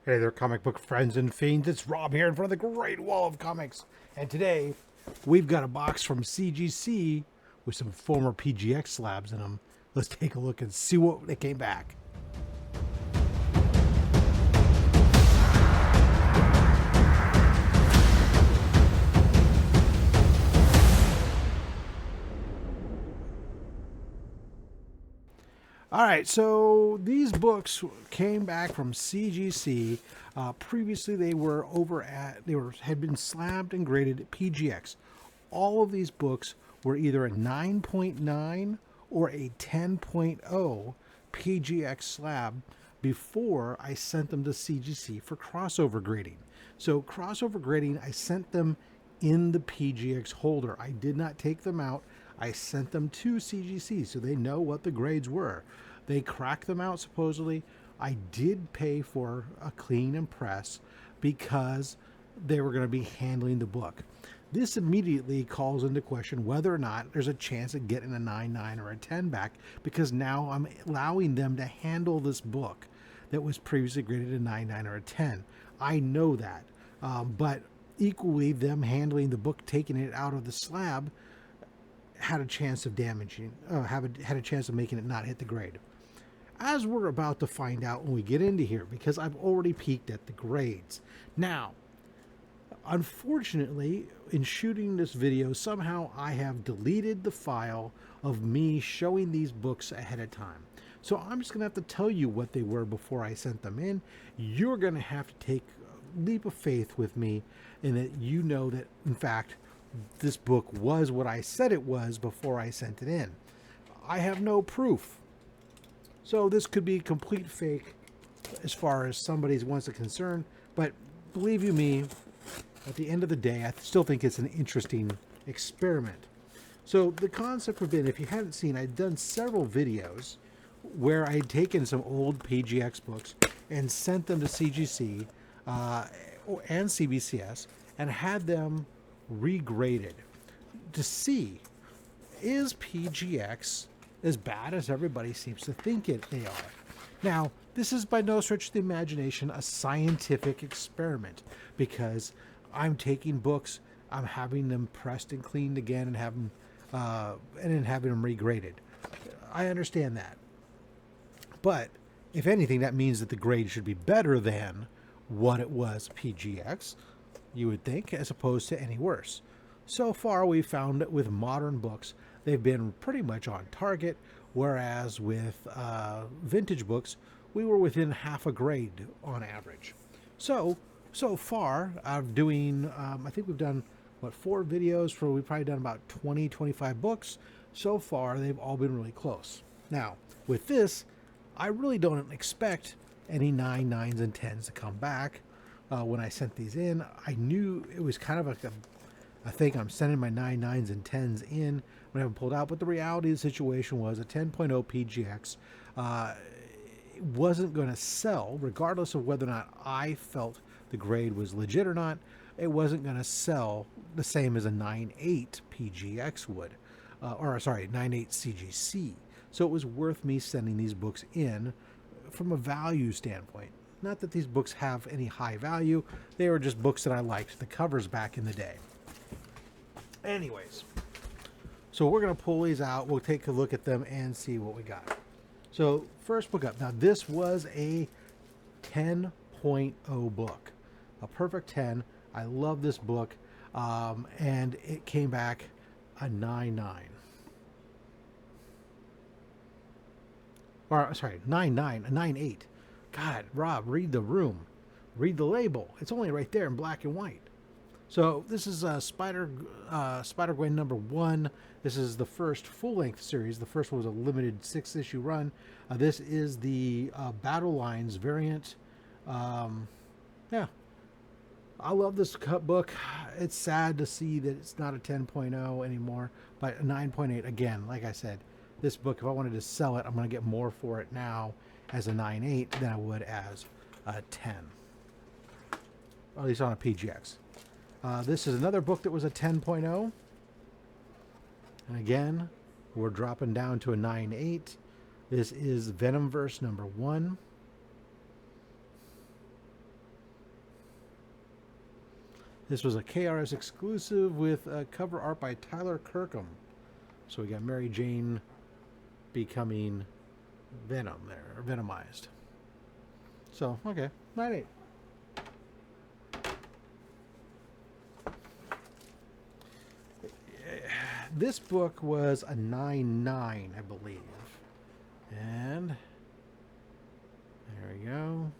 Hey there, comic book friends and fiends. It's Rob here in front of the Great Wall of Comics. And today, we've got a box from CGC with some former PGX slabs in them. Let's take a look and see what they came back. All right, so these books came back from CGC. Previously, they were had been slabbed and graded at PGX. All of these books were either a 9.9 or a 10.0 PGX slab before I sent them to CGC for crossover grading. So crossover grading, I sent them in the PGX holder. I did not take them out. I sent them to CGC so they know what the grades were. They cracked them out supposedly. I did pay for a clean and press because they were going to be handling the book. This immediately calls into question whether or not there's a chance of getting a 9.9 or a 10 back, because now I'm allowing them to handle this book that was previously graded a 9.9 or a 10. I know that, but equally them handling the book, taking it out of the slab, had a chance of damaging, had a chance of making it not hit the grade. As we're about to find out when we get into here, because I've already peeked at the grades. Now, unfortunately, in shooting this video, somehow I have deleted the file of me showing these books ahead of time. So I'm just going to have to tell you what they were before I sent them in. You're going to have to take a leap of faith with me in that you know that, in fact, this book was what I said it was before I sent it in. I have no proof. So this could be complete fake as far as somebody's wants to concern, but believe you me, at the end of the day, I still think it's an interesting experiment. So the concept would be, if you hadn't seen, I'd done several videos where I'd taken some old PGX books and sent them to CGC and CBCS and had them regraded to see, is PGX as bad as everybody seems to think they are. Now, this is by no stretch of the imagination a scientific experiment, because I'm taking books, I'm having them pressed and cleaned again and then having them regraded. I understand that. But if anything, that means that the grade should be better than what it was PGX, you would think, as opposed to any worse. So far, we've found that with modern books, they've been pretty much on target, whereas with vintage books, we were within half a grade on average. So far, I'm doing, I think we've done, 4 videos we've probably done about 20, 25 books. So far, they've all been really close. Now, with this, I really don't expect any 9.9s and 10s to come back. When I sent these in, I knew it was kind of like I think I'm sending my 9.9s and 10s in when I haven't pulled out, but the reality of the situation was a 10.0 PGX wasn't going to sell, regardless of whether or not I felt the grade was legit or not. It wasn't going to sell the same as a 9.8 PGX would, 9.8 CGC. So it was worth me sending these books in from a value standpoint. Not that these books have any high value. They were just books that I liked, the covers back in the day. Anyways, so we're going to pull these out. We'll take a look at them and see what we got. So first book up. Now this was a 10.0 book. A perfect 10. I love this book. And it came back a 9.9. Or, sorry, 9.9, a 9.8. God, Rob, read the room. Read the label. It's only right there in black and white. So this is Spider-Gwen number 1. This is the first full-length series. The first one was a limited 6-issue run. This is the Battle Lines variant. Yeah, I love this book. It's sad to see that it's not a 10.0 anymore, but a 9.8. Again, like I said, this book, if I wanted to sell it, I'm going to get more for it now as a 9.8 than I would as a 10. Or at least on a PGX. This is another book that was a 10.0. And again, we're dropping down to a 9.8. This is Venomverse number 1. This was a KRS exclusive with cover art by Tyler Kirkham. So we got Mary Jane becoming Venom there, or Venomized. So, okay, 9.8. This book was a 9.9, I believe. And there we go.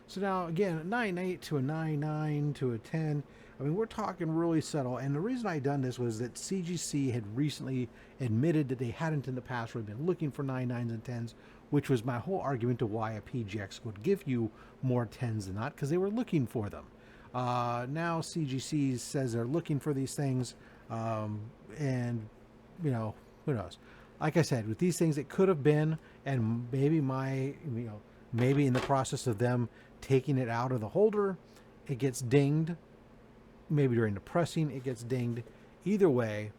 So now, again, a 9.8 to a 9.9 to a 10. I mean, we're talking really subtle. And the reason I done this was that CGC had recently admitted that they hadn't in the past really been looking for 9.9s and 10s, which was my whole argument to why a PGX would give you more 10s than not, because they were looking for them. Now CGC says they're looking for these things, and, you know, who knows? Like I said, with these things, it could have been, and maybe maybe in the process of them taking it out of the holder, it gets dinged. Maybe during the pressing, it gets dinged. Either way,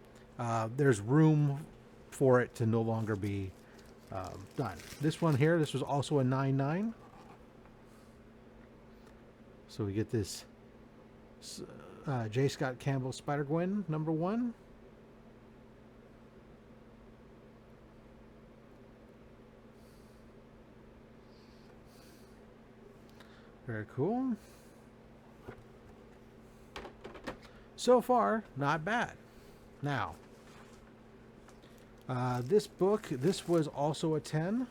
there's room for it to no longer be done. This one here, this was also a 9.9. So we get this J. Scott Campbell Spider-Gwen #1. Very cool. So far, not bad. Now, this book, this was also a 10.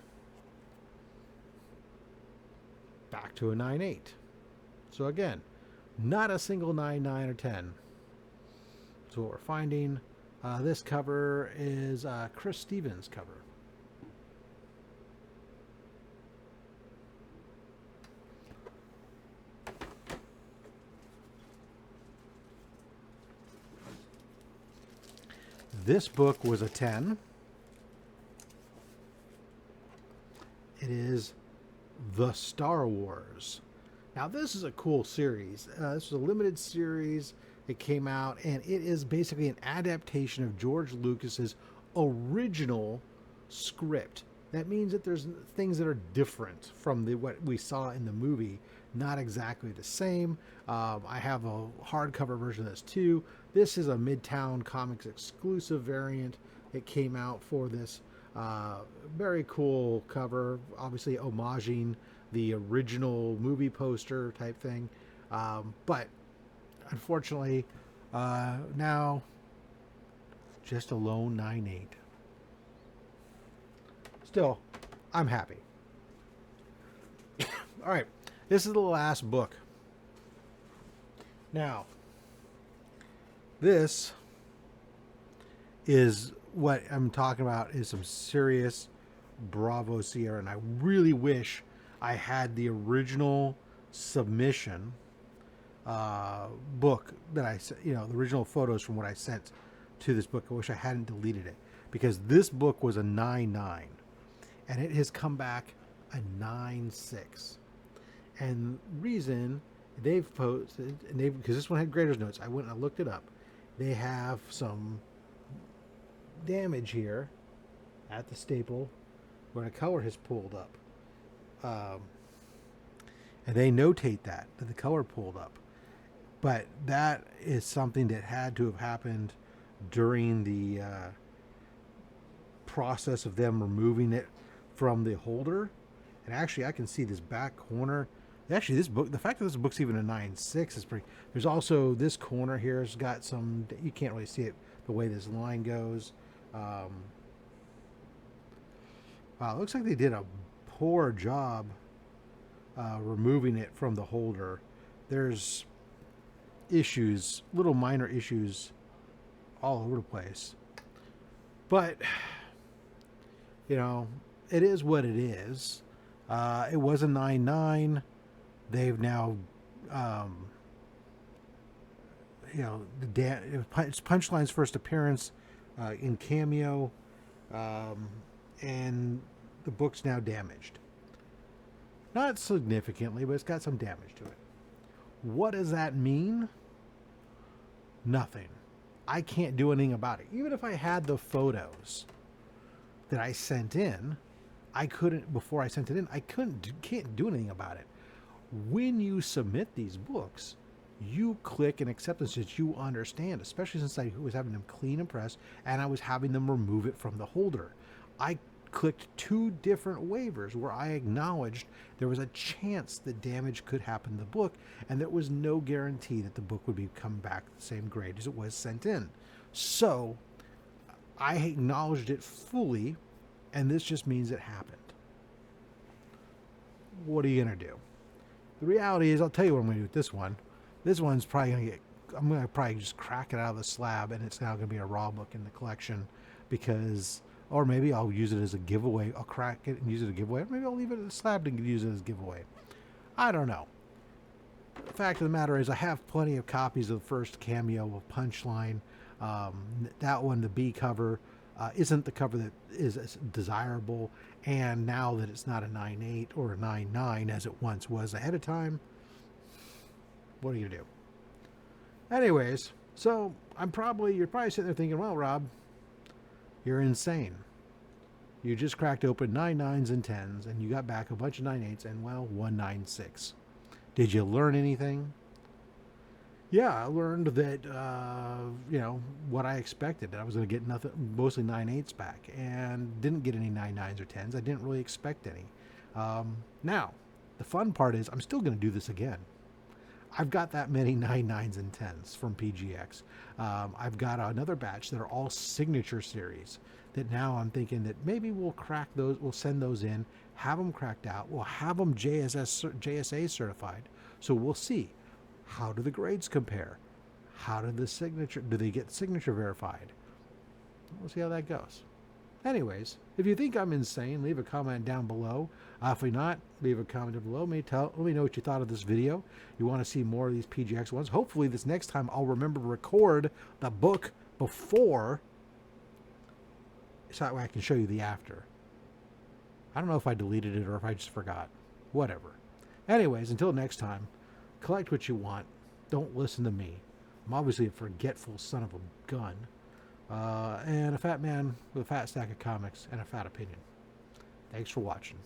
Back to a 9.8. So again, not a single 9.9 or 10. So what we're finding, this cover is Chris Stevens' cover. This book was a 10. It is The Star Wars. Now, this is a cool series. This is a limited series. It came out, and it is basically an adaptation of George Lucas's original script. That means that there's things that are different from what we saw in the movie. Not exactly the same. I have a hardcover version of this too. This is a Midtown Comics exclusive variant. It came out for this very cool cover, obviously homaging the original movie poster type thing. But unfortunately, now just a lone 9.8. Still, I'm happy. All right, this is the last book. Now, this is what I'm talking about, is some serious Bravo Sierra, and I really wish I had the original submission book that I, the original photos from what I sent to this book. I wish I hadn't deleted it, because this book was a 9.9 and it has come back a 9.6. And reason they've posted, and because this one had graders notes, I went and I looked it up. They have some damage here at the staple where a color has pulled up. And they notate that the color pulled up. But that is something that had to have happened during the process of them removing it from the holder. And actually, I can see this back corner. Actually, this book, the fact that this book's even a 9.6 is pretty. There's also this corner here has got some, you can't really see it the way this line goes. Wow, it looks like they did a poor job removing it from the holder. There's issues, little minor issues all over the place. But, it is what it is. It was a 9.9. They've now, it's Punchline's first appearance in Cameo, and the book's now damaged. Not significantly, but it's got some damage to it. What does that mean? Nothing. I can't do anything about it. Even if I had the photos that I sent in, I couldn't, before I sent it in, can't do anything about it. When you submit these books, you click an acceptance that you understand, especially since I was having them clean and press and I was having them remove it from the holder. I clicked 2 different waivers where I acknowledged there was a chance that damage could happen to the book and there was no guarantee that the book would come back the same grade as it was sent in. So I acknowledged it fully, and this just means it happened. What are you going to do? The reality is, I'll tell you what I'm going to do with this one. This one's probably going to get, I'm going to probably just crack it out of the slab, and it's now going to be a raw book in the collection because, or maybe I'll use it as a giveaway. I'll crack it and use it as a giveaway. Or maybe I'll leave it in the slab and use it as a giveaway. I don't know. The fact of the matter is I have plenty of copies of the first cameo of Punchline. That one, the B cover, isn't the cover that is desirable. And now that it's not a 9.8 or a 9.9 as it once was ahead of time, what are you going to do? Anyways, so you're probably sitting there thinking, well, Rob, you're insane. You just cracked open 9.9s and 10s, and you got back a bunch of 9.8s and, well, 1.96. Did you learn anything? Yeah, I learned that, what I expected. That I was going to get mostly 9.8s back, and didn't get any 9.9s or 10s. I didn't really expect any. Now, the fun part is I'm still going to do this again. I've got that many 9.9s and 10s from PGX. I've got another batch that are all signature series that now I'm thinking that maybe we'll crack those, we'll send those in, have them cracked out, we'll have them JSA certified. So we'll see. How do the grades compare? Do they get signature verified? We'll see how that goes. Anyways, if you think I'm insane, leave a comment down below. If you're not, leave a comment down below. Let me know what you thought of this video. You want to see more of these PGX ones. Hopefully this next time I'll remember to record the book before, so that way I can show you the after. I don't know if I deleted it or if I just forgot. Whatever. Anyways, until next time, collect what you want. Don't listen to me. I'm obviously a forgetful son of a gun. And a fat man with a fat stack of comics and a fat opinion. Thanks for watching.